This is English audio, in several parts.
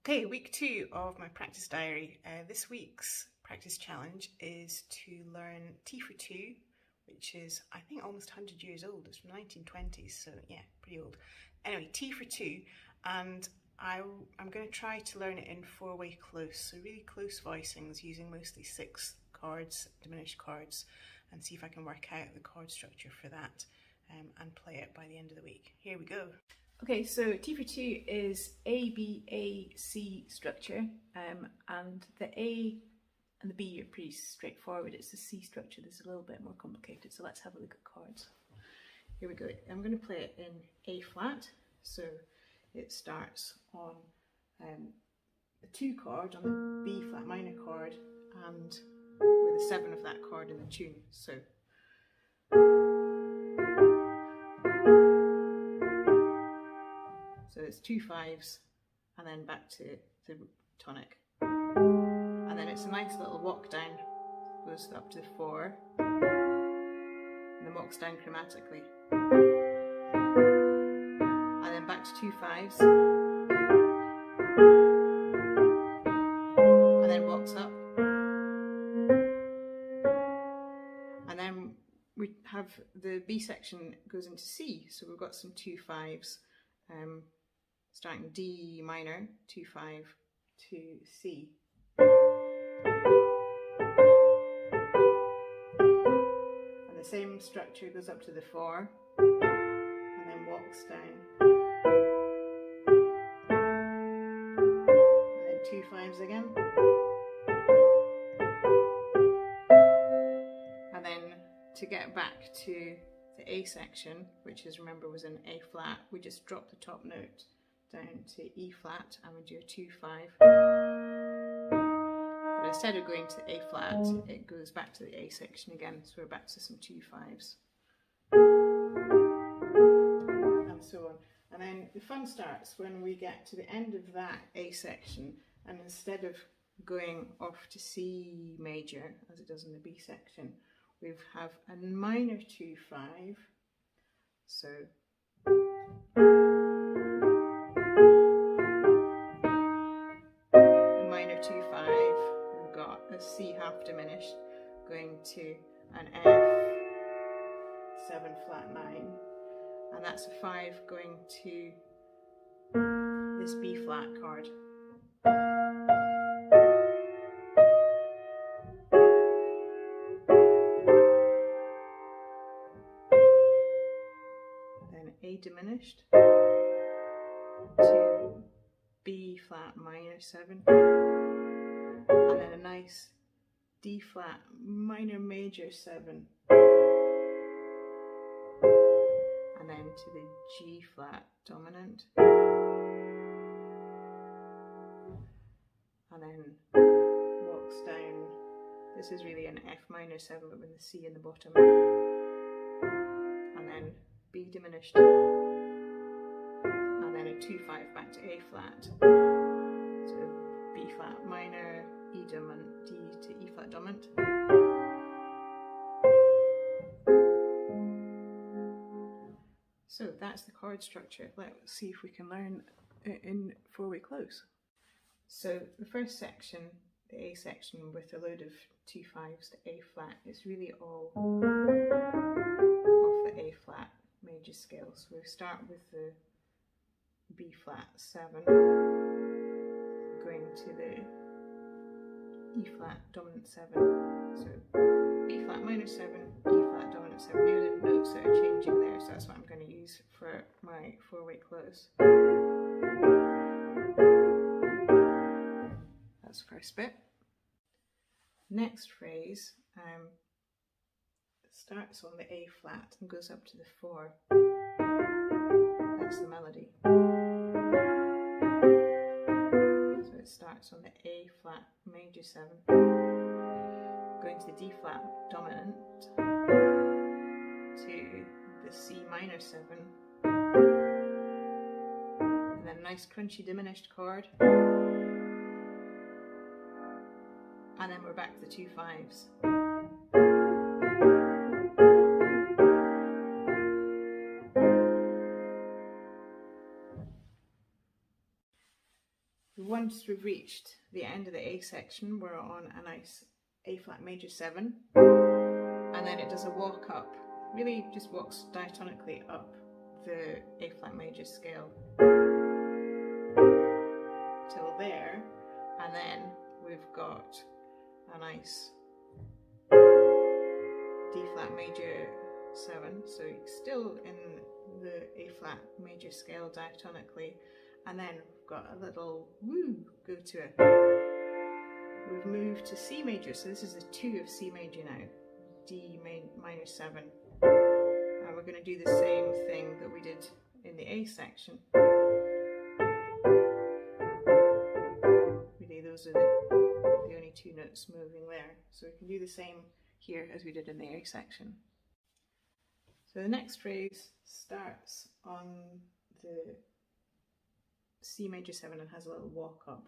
Okay, week 2 of my practice diary. This week's practice challenge is to learn T for 2, which is, I think, almost 100 years old. It's from the 1920s, so yeah, pretty old. Anyway, T for 2, and I'm going to try to learn it in 4-way close, so really close voicings using mostly 6 chords, diminished chords, and see if I can work out the chord structure for that and play it by the end of the week. Here we go. Okay, so T for 2 is A, B, A, C structure, and the A and the B are pretty straightforward. It's the C structure that's a little bit more complicated, so let's have a look at chords. Here we go. I'm going to play it in A flat, so it starts on the 2 chord on the B flat minor chord and with the 7 of that chord in the tune. So it's 2 5s and then back to the tonic. And then it's a nice little walk down, goes up to the 4, and then walks down chromatically. And then back to 2 5s, and then walks up. And then we have the B section goes into C, so we've got some 2 5s. Starting D minor, 2 5 to C. And the same structure goes up to the 4 and then walks down. And then 2 5s again. And then to get back to the A section, which is, remember, was in A flat, we just drop the top note down to E flat and we do a 2 5. But instead of going to A flat, it goes back to the A section again, so we're back to some 2 5s. And so on. And then the fun starts when we get to the end of that A section, and instead of going off to C major, as it does in the B section, we have a minor 2 5, so a minor 2 5, we've got a C half diminished going to an F 7 flat 9, and that's a 5 going to this B flat chord. A diminished to B flat minor 7, and then a nice D flat minor major 7, and then to the G flat dominant, and then walks down. This is really an F minor 7 but with the C in the bottom, and then B diminished, and then a 2 5 back to A flat, so B flat minor, E dominant, D to E flat dominant. So that's the chord structure. Let's see if we can learn it in 4-way close. So the first section, the A section with a load of 2 5s to A flat, it's really all off the A flat major scale. So we start with the B flat 7, going to the E flat dominant 7, so B flat minor 7, E flat dominant 7. These are the notes that are changing there, so that's what I'm going to use for my 4-way close. That's the first bit. Next phrase starts on the A flat and goes up to the 4. That's the melody. So it starts on the A flat major 7, going to the D flat dominant, to the C minor 7, and then a nice crunchy diminished chord, and then we're back to the 2 5s. One once we've reached the end of the A section, we're on a nice A flat major 7, and then it does a walk up, really just walks diatonically up the A flat major scale till there, and then we've got a nice D flat major 7, so still in the A flat major scale diatonically, and then we've got a little woo go to it. We've moved to C major, so this is the 2 of C major now, D minor 7, and we're going to do the same thing that we did in the A section. Really, those are the only 2 notes moving there, so we can do the same here as we did in the A section. So the next phrase starts on the C major 7 and has a little walk up.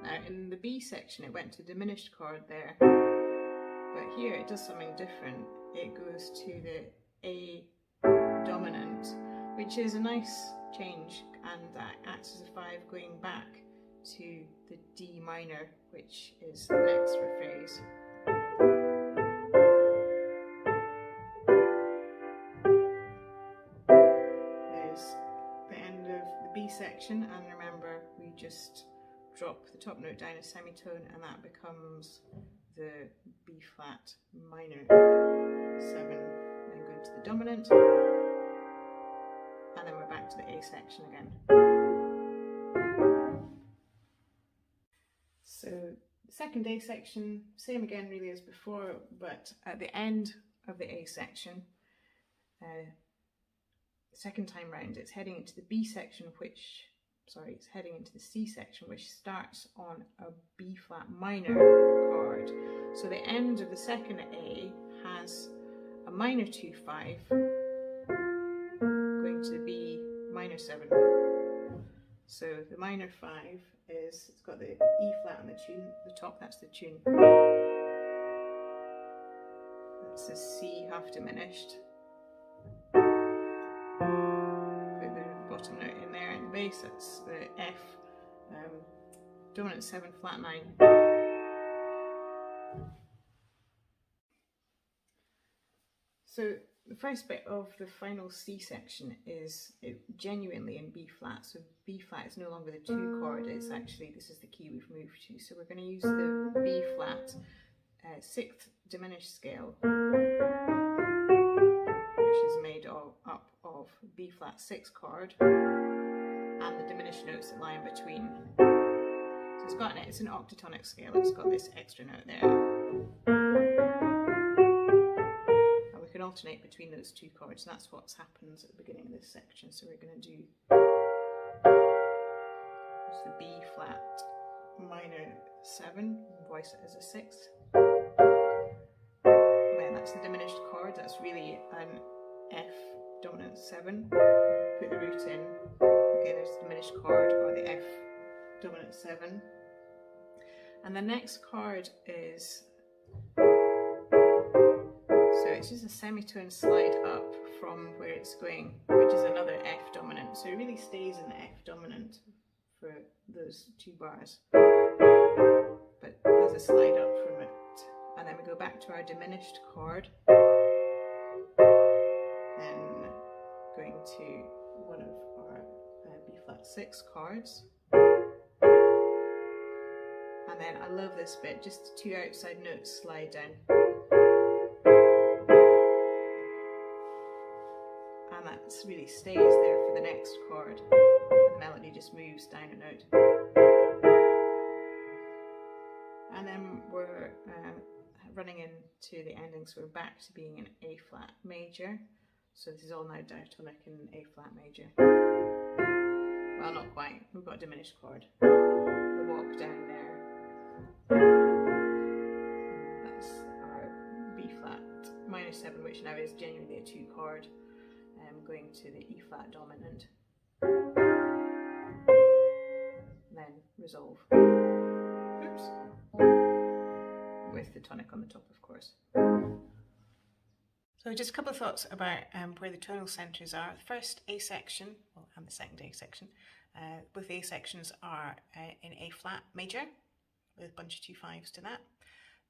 Now in the B section it went to diminished chord there, but here it does something different. It goes to the A dominant, which is a nice change, and that acts as a 5 going back to the D minor, which is the next phrase. There's the end of the B section, and remember we just drop the top note down a semitone, and that becomes the B flat minor 7, then go to the dominant, and then we're back to the A section again. So the second A section, same again really as before, but at the end of the A section, second time round, it's heading into the B section, it's heading into the C section, which starts on a B flat minor chord. So the end of the second A has a minor 2/5 going to the B minor 7. So the minor 5 is, it's got the E flat on the tune, the top, that's the tune. That's the C half diminished. Put the bottom note in there, and the bass, that's the F dominant 7 flat 9. So the first bit of the final C section is genuinely in B flat, so B flat is no longer the 2 chord, it's actually, this is the key we've moved to, so we're going to use the B flat 6th diminished scale, which is made up of B flat 6 chord and the diminished notes that lie in between. So it's an octatonic scale, it's got this extra note there. Can alternate between those 2 chords, and that's what happens at the beginning of this section. So we're going to do the B flat minor 7, voice it as a 6. And then that's the diminished chord, that's really an F dominant 7. Put the root in, again there's the diminished chord, or the F dominant 7. And the next chord is, so it's just a semitone slide up from where it's going, which is another F dominant. So it really stays in the F dominant for those 2 bars, but there's a slide up from it. And then we go back to our diminished chord, then going to one of our B flat 6 chords. And then I love this bit, just 2 outside notes slide down. And that really stays there for the next chord. The melody just moves down a note. And then we're running into the ending, so we're back to being in A flat major. So this is all now diatonic in A flat major. Well, not quite, we've got a diminished chord. The walk down there. That's our B flat minor 7, which now is genuinely a 2 chord. Going to the E flat dominant, then resolve. Oops. With the tonic on the top, of course. So just a couple of thoughts about where the tonal centres are. The first A section, well, and the second A section, both A sections are in A flat major, with a bunch of 2 5s to that.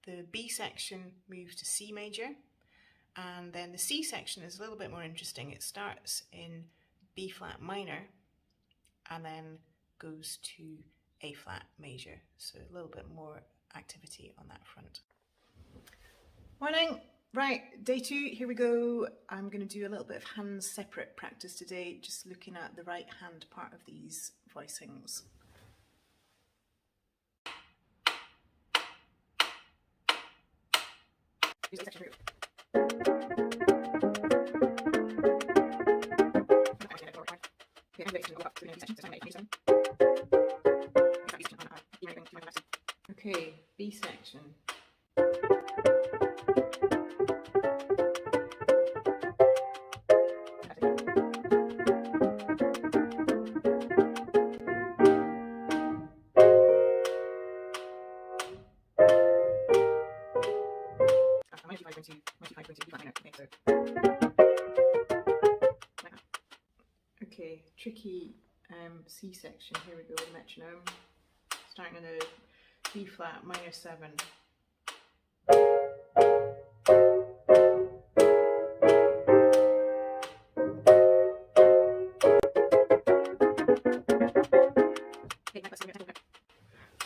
The B section moves to C major, and then the C section is a little bit more interesting. It starts in B flat minor, and then goes to A flat major, so a little bit more activity on that front. Morning! Right, day 2, here we go. I'm going to do a little bit of hands separate practice today, just looking at the right hand part of these voicings. Okay, B section. Okay, tricky C section. Here we go with metronome. Starting on a B flat minor 7.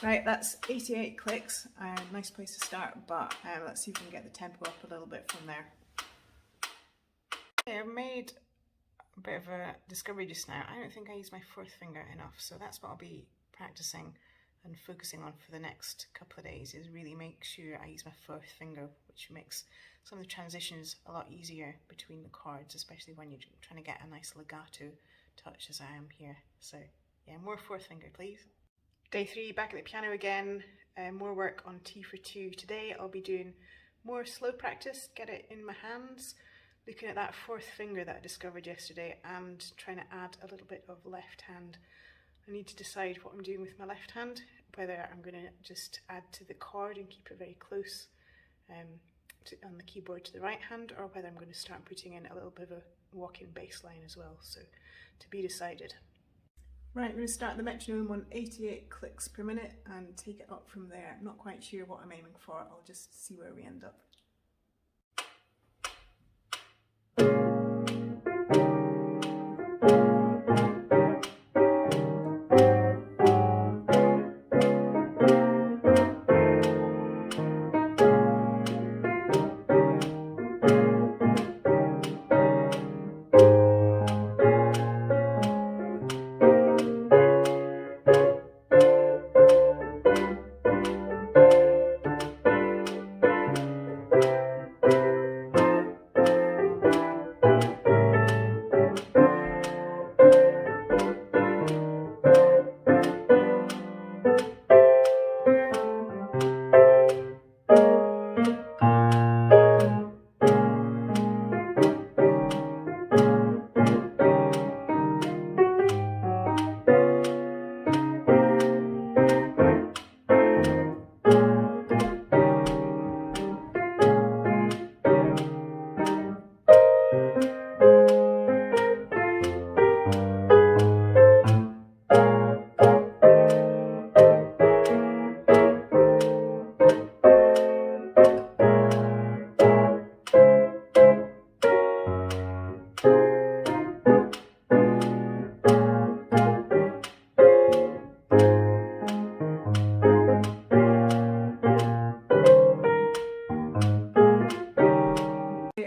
Right, that's 88 clicks. Nice place to start, but let's see if we can get the tempo up a little bit from there. Okay, I've made a bit of a discovery just now. I don't think I use my 4th finger enough, so that's what I'll be practicing and focusing on for the next couple of days, is really make sure I use my 4th finger, which makes some of the transitions a lot easier between the chords, especially when you're trying to get a nice legato touch as I am here. So yeah, more 4th finger please. Day 3, back at the piano again, more work on T for 2. Today I'll be doing more slow practice, get it in my hands, looking at that 4th finger that I discovered yesterday and trying to add a little bit of left hand. I need to decide what I'm doing with my left hand, whether I'm going to just add to the chord and keep it very close on the keyboard to the right hand, or whether I'm going to start putting in a little bit of a walking bass line as well, so to be decided. Right, I'm going to start the metronome on 88 clicks per minute and take it up from there. I'm not quite sure what I'm aiming for, I'll just see where we end up.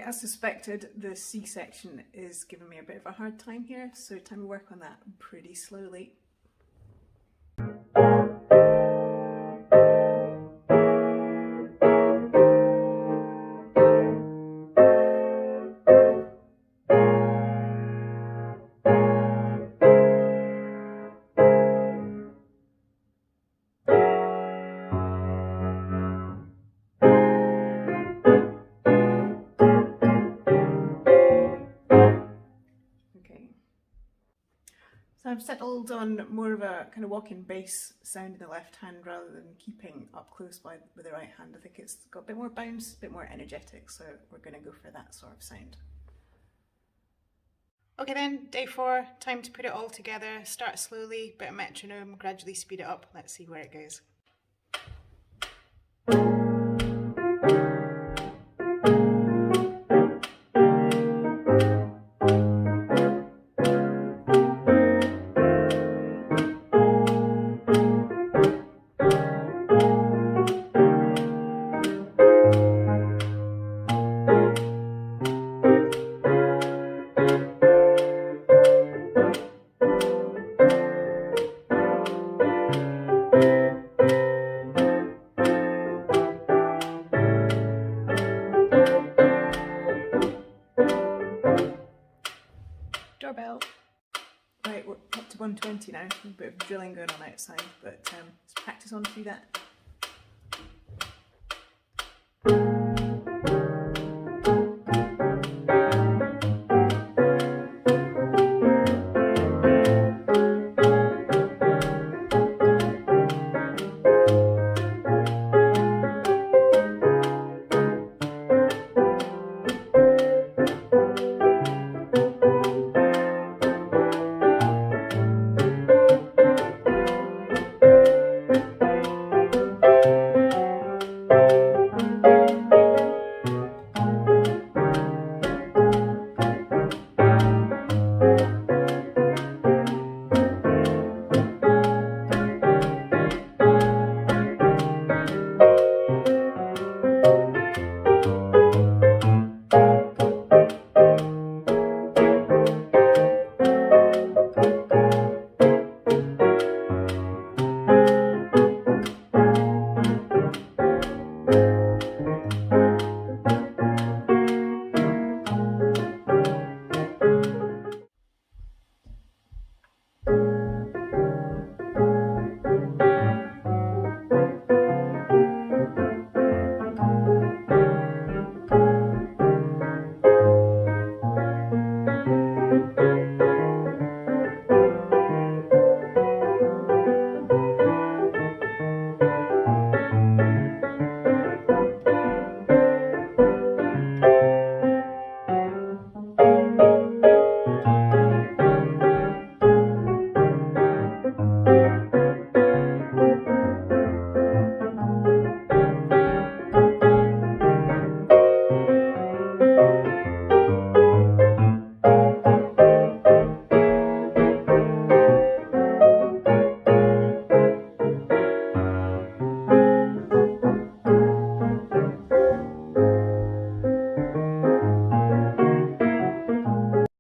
As suspected, the C section is giving me a bit of a hard time here, so time to work on that pretty slowly. So I've settled on more of a kind of walking bass sound in the left hand rather than keeping up close by with the right hand. I think it's got a bit more bounce, a bit more energetic, so we're going to go for that sort of sound. Okay then, day 4, time to put it all together. Start slowly, bit of metronome, gradually speed it up. Let's see where it goes. Doorbell. Right, we're up to 120 now. A bit of drilling going on outside, but let's practice on through that.